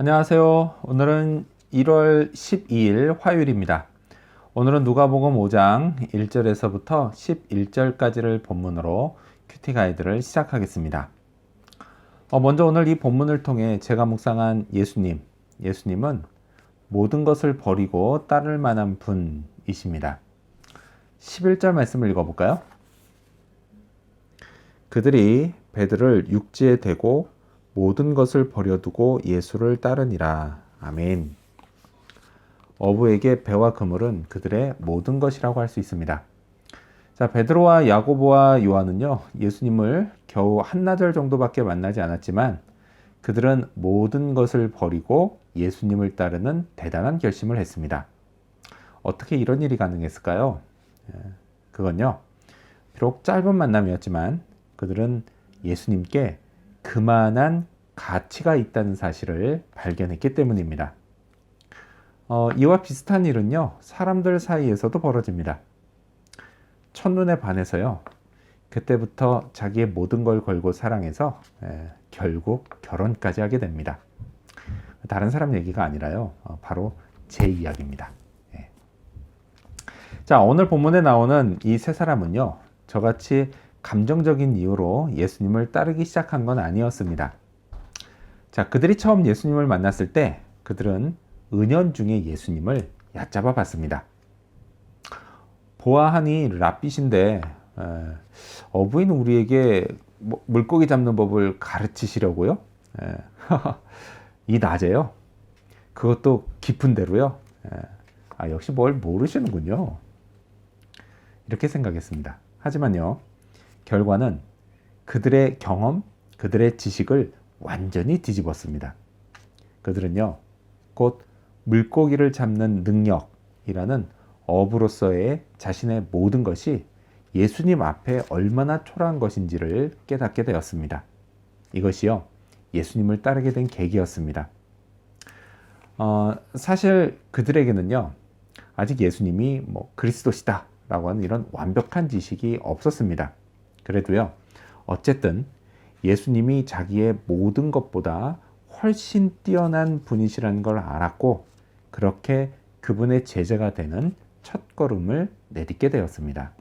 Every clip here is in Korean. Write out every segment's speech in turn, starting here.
안녕하세요. 오늘은 1월 12일 화요일입니다. 오늘은 누가복음 5장 1절에서부터 11절까지를 본문으로 큐티 가이드를 시작하겠습니다. 먼저 오늘 이 본문을 통해 제가 묵상한 예수님은 모든 것을 버리고 따를 만한 분이십니다. 11절 말씀을 읽어볼까요? 그들이 배들을 육지에 대고 모든 것을 버려두고 예수를 따르니라. 아멘. 어부에게 배와 그물은 그들의 모든 것이라고 할 수 있습니다. 자, 베드로와 야고보와 요한은요, 예수님을 겨우 한나절 정도밖에 만나지 않았지만 그들은 모든 것을 버리고 예수님을 따르는 대단한 결심을 했습니다. 어떻게 이런 일이 가능했을까요? 그건요, 비록 짧은 만남이었지만 그들은 예수님께 그만한 가치가 있다는 사실을 발견했기 때문입니다. 이와 비슷한 일은요, 사람들 사이에서도 벌어집니다. 첫눈에 반해서요, 그때부터 자기의 모든 걸 걸고 사랑해서 결국 결혼까지 하게 됩니다. 다른 사람 얘기가 아니라요, 바로 제 이야기입니다. 자, 오늘 본문에 나오는 이 세 사람은요, 저같이 감정적인 이유로 예수님을 따르기 시작한 건 아니었습니다. 자, 그들이 처음 예수님을 만났을 때 그들은 은연중에 예수님을 얕잡아 봤습니다. 보아하니 랍비신데 어부인 우리에게 물고기 잡는 법을 가르치시려고요? 이 낮에요? 그것도 깊은 데로요? 역시 뭘 모르시는군요. 이렇게 생각했습니다. 하지만요, 결과는 그들의 경험, 그들의 지식을 완전히 뒤집었습니다. 그들은요, 곧 물고기를 잡는 능력이라는 어부로서의 자신의 모든 것이 예수님 앞에 얼마나 초라한 것인지를 깨닫게 되었습니다. 이것이요, 예수님을 따르게 된 계기였습니다. 사실 그들에게는요, 아직 예수님이 그리스도시다 라고 하는 이런 완벽한 지식이 없었습니다. 그래도요, 어쨌든 예수님이 자기의 모든 것보다 훨씬 뛰어난 분이시라는 걸 알았고, 그렇게 그분의 제자가 되는 첫걸음을 내딛게 되었습니다.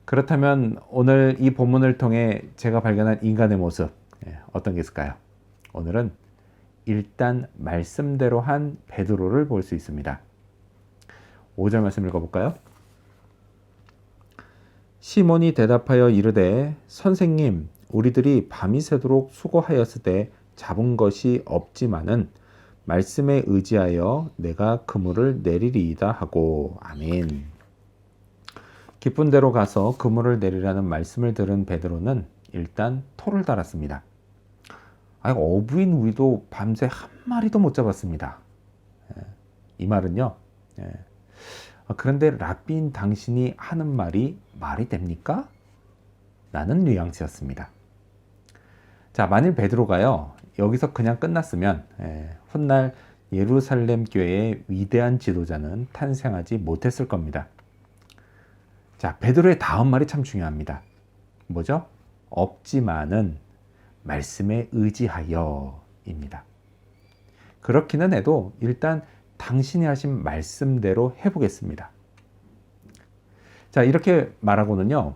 그렇다면 오늘 이 본문을 통해 제가 발견한 인간의 모습, 어떤 게 있을까요? 오늘은 일단 말씀대로 한 베드로를 볼 수 있습니다. 5절 말씀 읽어볼까요? 시몬이 대답하여 이르되 선생님, 우리들이 밤이 새도록 수고하였으되 잡은 것이 없지만은 말씀에 의지하여 내가 그물을 내리리이다 하고. 아멘. 깊은 데로 가서 그물을 내리라는 말씀을 들은 베드로는 일단 토를 달았습니다. 어부인 우리도 밤새 한 마리도 못 잡았습니다. 이 말은요, 그런데 랍비인 당신이 하는 말이 말이 됩니까? 라는 뉘앙스였습니다. 자, 만일 베드로가요, 여기서 그냥 끝났으면 훗날 예루살렘 교회의 위대한 지도자는 탄생하지 못했을 겁니다. 자, 베드로의 다음 말이 참 중요합니다. 뭐죠? 없지만은 말씀에 의지하여입니다. 그렇기는 해도 일단 당신이 하신 말씀대로 해보겠습니다. 자, 이렇게 말하고는요,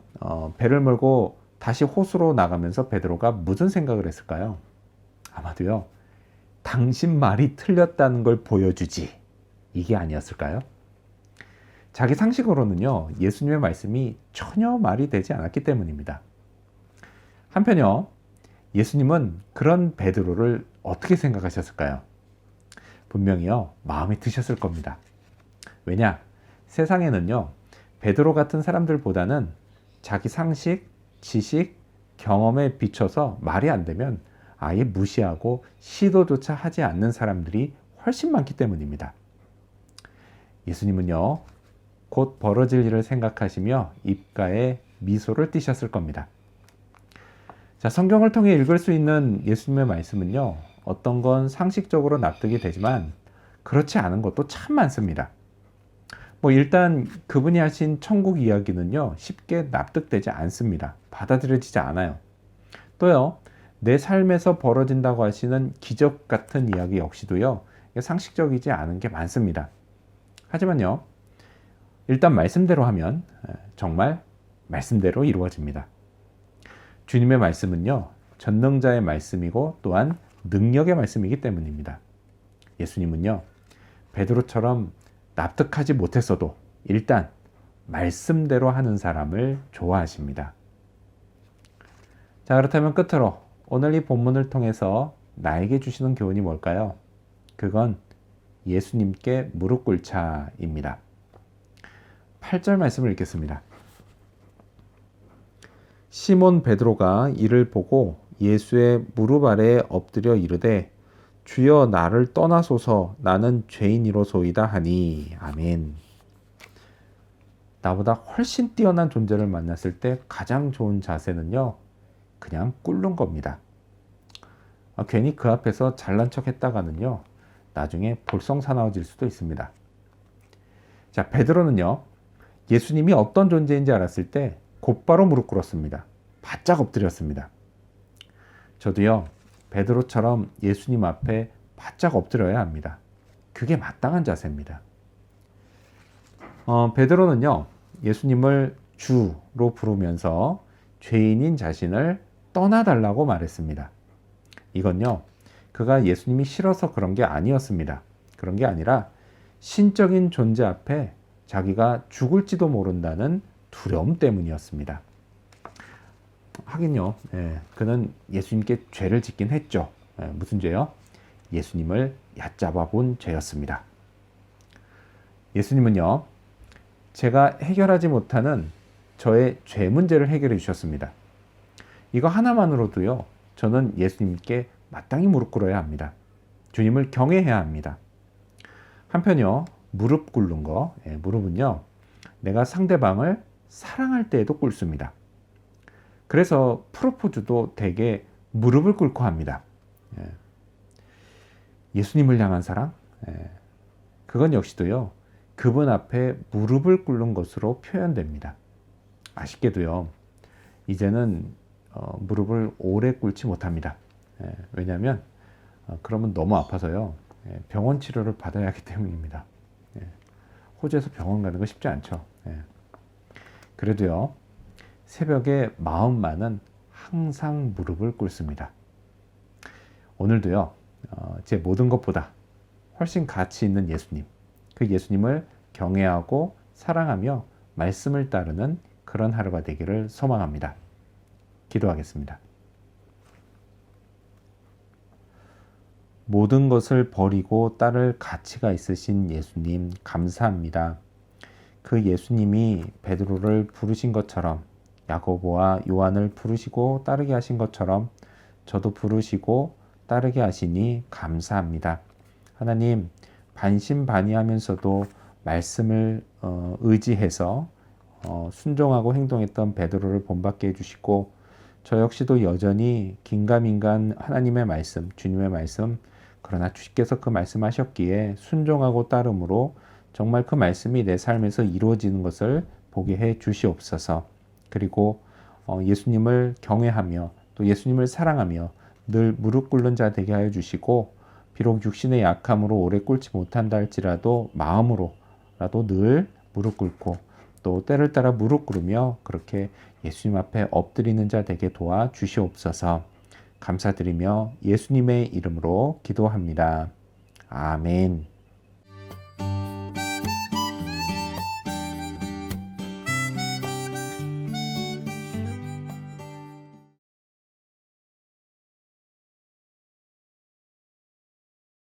배를 몰고 다시 호수로 나가면서 베드로가 무슨 생각을 했을까요? 아마도요, 당신 말이 틀렸다는 걸 보여주지, 이게 아니었을까요? 자기 상식으로는요, 예수님의 말씀이 전혀 말이 되지 않았기 때문입니다. 한편요, 예수님은 그런 베드로를 어떻게 생각하셨을까요? 분명히요, 마음에 드셨을 겁니다. 왜냐? 세상에는요, 베드로 같은 사람들보다는 자기 상식, 지식, 경험에 비춰서 말이 안 되면 아예 무시하고 시도조차 하지 않는 사람들이 훨씬 많기 때문입니다. 예수님은요, 곧 벌어질 일을 생각하시며 입가에 미소를 띠셨을 겁니다. 자, 성경을 통해 읽을 수 있는 예수님의 말씀은요, 어떤 건 상식적으로 납득이 되지만 그렇지 않은 것도 참 많습니다. 일단 그분이 하신 천국 이야기는요, 쉽게 납득되지 않습니다. 받아들여지지 않아요. 또요, 내 삶에서 벌어진다고 하시는 기적 같은 이야기 역시도요, 상식적이지 않은 게 많습니다. 하지만요, 일단 말씀대로 하면 정말 말씀대로 이루어집니다. 주님의 말씀은요, 전능자의 말씀이고 또한 능력의 말씀이기 때문입니다. 예수님은요, 베드로처럼 납득하지 못했어도 일단 말씀대로 하는 사람을 좋아하십니다. 자, 그렇다면 끝으로 오늘 이 본문을 통해서 나에게 주시는 교훈이 뭘까요? 그건 예수님께 무릎 꿇자입니다. 8절 말씀을 읽겠습니다. 시몬 베드로가 이를 보고 예수의 무릎 아래에 엎드려 이르되 주여 나를 떠나소서 나는 죄인이로소이다 하니. 아멘. 나보다 훨씬 뛰어난 존재를 만났을 때 가장 좋은 자세는요, 그냥 꿇는 겁니다. 괜히 그 앞에서 잘난 척 했다가는요, 나중에 볼썽사나워질 수도 있습니다. 자, 베드로는요, 예수님이 어떤 존재인지 알았을 때 곧바로 무릎 꿇었습니다. 바짝 엎드렸습니다. 저도요, 베드로처럼 예수님 앞에 바짝 엎드려야 합니다. 그게 마땅한 자세입니다. 베드로는요, 예수님을 주로 부르면서 죄인인 자신을 떠나달라고 말했습니다. 이건요, 그가 예수님이 싫어서 그런 게 아니었습니다. 그런 게 아니라 신적인 존재 앞에 자기가 죽을지도 모른다는 두려움 때문이었습니다. 하긴요, 그는 예수님께 죄를 짓긴 했죠. 무슨 죄요? 예수님을 얕잡아 본 죄였습니다. 예수님은요, 제가 해결하지 못하는 저의 죄 문제를 해결해 주셨습니다. 이거 하나만으로도요, 저는 예수님께 마땅히 무릎 꿇어야 합니다. 주님을 경외해야 합니다. 한편요, 무릎 꿇는 거, 무릎은요, 내가 상대방을 사랑할 때에도 꿇습니다. 그래서 프로포즈도 대개 무릎을 꿇고 합니다. 예수님을 향한 사랑, 그건 역시도요, 그분 앞에 무릎을 꿇는 것으로 표현됩니다. 아쉽게도요, 이제는 무릎을 오래 꿇지 못합니다. 왜냐하면 그러면 너무 아파서요, 병원 치료를 받아야 하기 때문입니다. 호주에서 병원 가는 거 쉽지 않죠. 그래도요, 새벽에 마음만은 항상 무릎을 꿇습니다. 오늘도요, 제 모든 것보다 훨씬 가치 있는 예수님, 그 예수님을 경외하고 사랑하며 말씀을 따르는 그런 하루가 되기를 소망합니다. 기도하겠습니다. 모든 것을 버리고 따를 가치가 있으신 예수님 감사합니다. 그 예수님이 베드로를 부르신 것처럼 야고보와 요한을 부르시고 따르게 하신 것처럼 저도 부르시고 따르게 하시니 감사합니다. 하나님, 반신반의하면서도 말씀을 의지해서 순종하고 행동했던 베드로를 본받게 해주시고 저 역시도 여전히 긴가민가한 하나님의 말씀, 주님의 말씀, 그러나 주께서 그 말씀하셨기에 순종하고 따름으로 정말 그 말씀이 내 삶에서 이루어지는 것을 보게 해 주시옵소서. 그리고 예수님을 경외하며 또 예수님을 사랑하며 늘 무릎 꿇는 자 되게 하여 주시고 비록 육신의 약함으로 오래 꿇지 못한다 할지라도 마음으로라도 늘 무릎 꿇고 또 때를 따라 무릎 꿇으며 그렇게 예수님 앞에 엎드리는 자 되게 도와 주시옵소서. 감사드리며 예수님의 이름으로 기도합니다. 아멘.